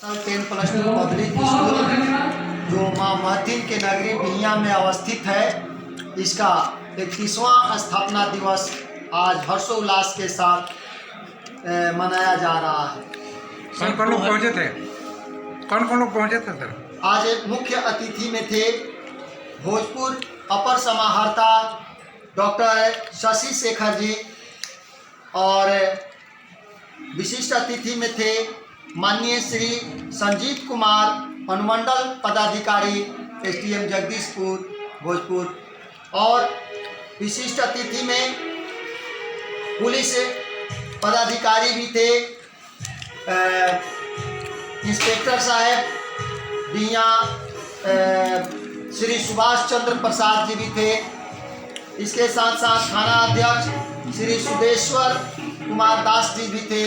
10+2 public school जो माँ महतिन के नगरी बिहियां में अवस्थित है, इसका 31वां स्थापना दिवस आज हर्षोल्लास के साथ मनाया जा रहा है। कौन कौन लोग पहुँचे थे? कौन कौन लोग पहुँचे थे सर? आज एक मुख्य अतिथि में थे भोजपुर अपर समाहर्ता डॉक्टर शशि शेखर जी, और विशिष्ट अतिथि में थे माननीय श्री संजीत कुमार, अनुमंडल पदाधिकारी एसडीएम जगदीशपुर भोजपुर, और विशिष्ट अतिथि में पुलिस पदाधिकारी भी थे, इंस्पेक्टर साहब बिहियां श्री सुभाष चंद्र प्रसाद जी भी थे। इसके साथ साथ थाना अध्यक्ष श्री सुदेश्वर कुमार दास जी भी थे,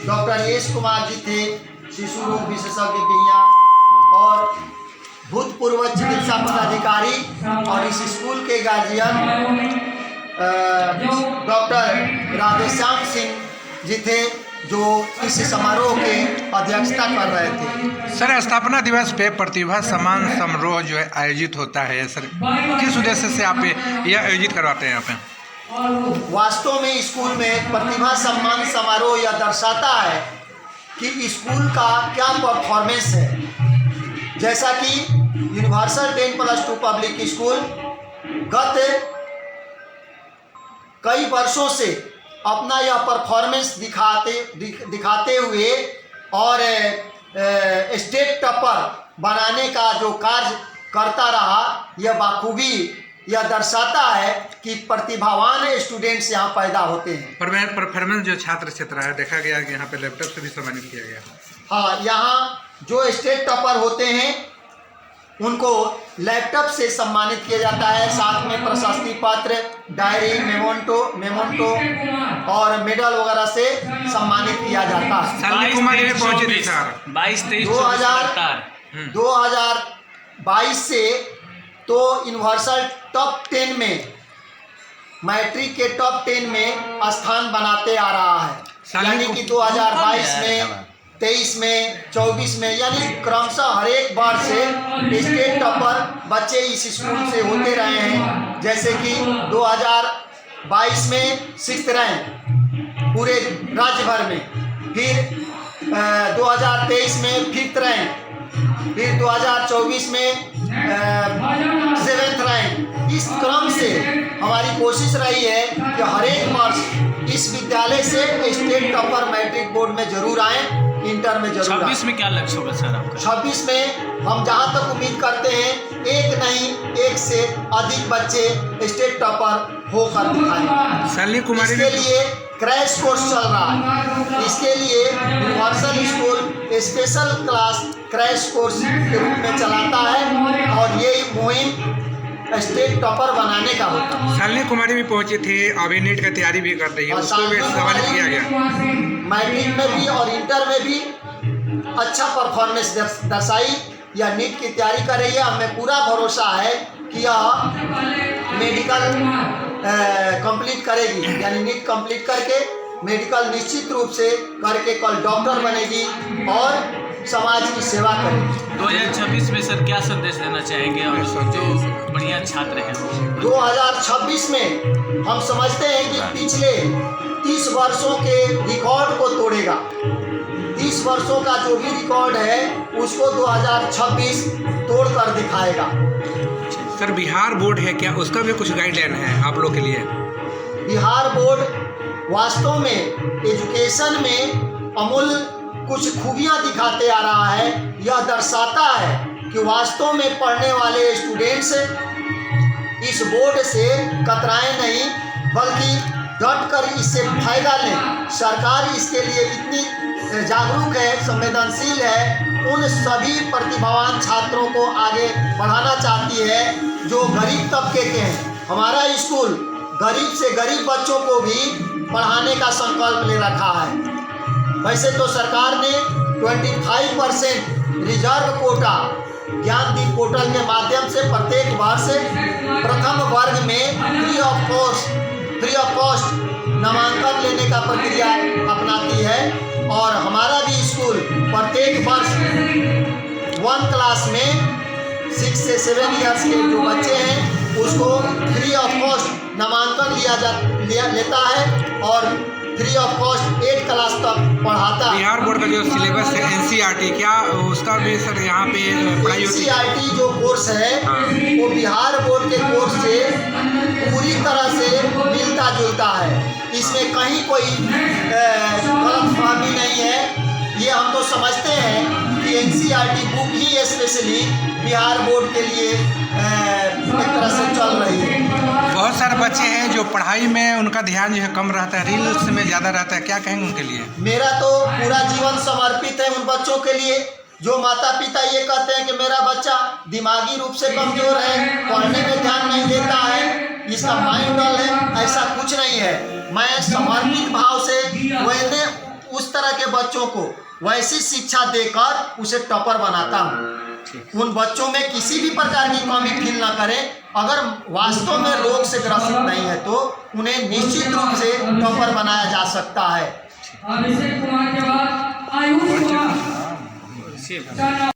डॉक्टर यश कुमार जी थे, शिशु रोग विशेषज्ञ बिहियां, और भूतपूर्व चिकित्सा पदाधिकारी और इस स्कूल के गार्जियन डॉक्टर राधेश्याम सिंह जी थे, जो इस समारोह के अध्यक्षता कर रहे थे। सर, स्थापना दिवस पे प्रतिभा सम्मान समारोह जो है आयोजित होता है सर, किस उद्देश्य से आप यह आयोजित करवाते हैं यहाँ पे? वास्तव में स्कूल में प्रतिभा सम्मान समारोह यह दर्शाता है कि स्कूल का क्या परफॉर्मेंस है। जैसा कि यूनिवर्सल 10+2 पब्लिक स्कूल गत कई वर्षों से अपना यह परफॉर्मेंस दिखाते हुए और स्टेट टॉपर बनाने का जो कार्य करता रहा, यह बाखूबी यह दर्शाता है कि प्रतिभावान स्टूडेंट्स यहाँ पैदा होते हैं। परफॉर्मेंस जो छात्र क्षेत्र है, देखा गया कि यहाँ पे लैपटॉप से भी सम्मानित किया गया। हाँ, यहाँ जो स्टेट टॉपर होते हैं उनको लैपटॉप से सम्मानित किया जाता है, साथ में प्रशस्ति पत्र, डायरी, मेमोंटो और मेडल वगैरह से सम्मानित किया जाता है। 2022 से तो यूनिवर्सल टॉप 10 में, मैट्रिक के टॉप 10 में स्थान बनाते आ रहा है। यानी कि 2022 में, 23 में, 24 में, यानी क्रमशः हर एक बार से स्टेट टॉपर बच्चे इस स्कूल से होते रहे हैं। जैसे कि 2022 में 6th रैंक पूरे राज्य भर में, फिर 2023 में 5th रैंक, फिर 2024 में 7th रैंक। इस क्रम से हमारी कोशिश रही है कि हर एक वर्ष इस विद्यालय से स्टेट टॉपर मैट्रिक बोर्ड में जरूर आए, इंटर में जरूर। 26 में क्या लक्ष्य होगा सर आपका? 26 में हम जहां तक उम्मीद करते हैं, एक नहीं एक से अधिक बच्चे स्टेट टॉपर होकर दिखाएंगे। इसके लिए क्रैश कोर्स चल रहा है। इसके लिए universal school special class crash course के रूप में चलाता है, और ये मुहिम स्टेट टॉपर बनाने का होता है। शालिनी कुमारी भी पहुंची थी, अभी नीट की तैयारी भी कर रही है, उसको भी सम्मानित किया गया। मैट्रिक में भी और इंटर में भी अच्छा परफॉर्मेंस दर्शाई, या नीट की तैयारी कर रही है। हमें पूरा भरोसा है कि यह मेडिकल कंप्लीट करेगी, यानी नीट कंप्लीट करके मेडिकल निश्चित रूप से करके कल डॉक्टर बनेगी और समाज की सेवा करेगी। 2026 में सर क्या संदेश देना चाहेंगे और जो बढ़िया छात्र हैं? 2026 में हम समझते हैं कि पिछले 30 वर्षों के रिकॉर्ड को तोड़ेगा। 30 वर्षों का जो भी रिकॉर्ड है उसको 2026 तोड़ कर दिखाएगा। सर, बिहार बोर्ड है क्या, उसका भी कुछ गाइडलाइन है आप लोग के लिए? बिहार बोर्ड वास्तव में एजुकेशन में अमूल कुछ खूबियां दिखाते आ रहा है। यह दर्शाता है कि वास्तव में पढ़ने वाले स्टूडेंट्स इस बोर्ड से कतराएं नहीं, बल्कि डट कर इससे फायदा लें। सरकार इसके लिए इतनी जागरूक है, संवेदनशील है, उन सभी प्रतिभावान छात्रों को आगे बढ़ाना चाहती है जो गरीब तबके के हैं। हमारा स्कूल गरीब से गरीब बच्चों को भी पढ़ाने का संकल्प ले रखा है। वैसे तो सरकार ने 25% रिजर्व कोटा ज्ञानदीप पोर्टल के माध्यम से प्रत्येक वर्ष प्रथम वर्ग में फ्री ऑफ कॉस्ट नामांकन लेने का प्रक्रिया अपनाती है, और हमारा भी स्कूल प्रत्येक वर्ष 1 क्लास में 6 से 7 ईयर्स के जो बच्चे हैं उसको फ्री ऑफ कॉस्ट नामांकन लेता है और फ्री ऑफ कॉस्ट 8 क्लास तक पढ़ाता है। बिहार बोर्ड का जो सिलेबस है NCERT, क्या उसका भी सर यहाँ पे पढ़ाई होती है? NCERT जो कोर्स है हाँ। वो बिहार बोर्ड के कोर्स से पूरी तरह से मिलता जुलता है। इसमें कहीं कोई गलतफहमी नहीं है। ये हम तो समझते हैं कि NCERT बुक ही स्पेशली बिहार बोर्ड के लिए एक तरह से चल रही है। बहुत सारे बच्चे हैं जो पढ़ाई में उनका ध्यान जो है कम रहता है, रील्स में ज़्यादा रहता है, क्या कहेंगे उनके लिए? मेरा तो पूरा जीवन समर्पित है उन बच्चों के लिए जो माता पिता ये कहते हैं कि मेरा बच्चा दिमागी रूप से कमजोर है, पढ़ने में ध्यान नहीं देता है, इसका माइंड डल है। ऐसा कुछ नहीं है। मैं समर्पित भाव से वैसे उस तरह के बच्चों को वैसी शिक्षा देकर उसे टॉपर बनाता हूँ। उन बच्चों में किसी भी प्रकार की कमी फील ना करें। अगर वास्तव में रोग से ग्रसित नहीं है तो उन्हें निश्चित रूप से टॉपर बनाया जा सकता है। अभिषेक कुमार के बाद आयुष कुमार।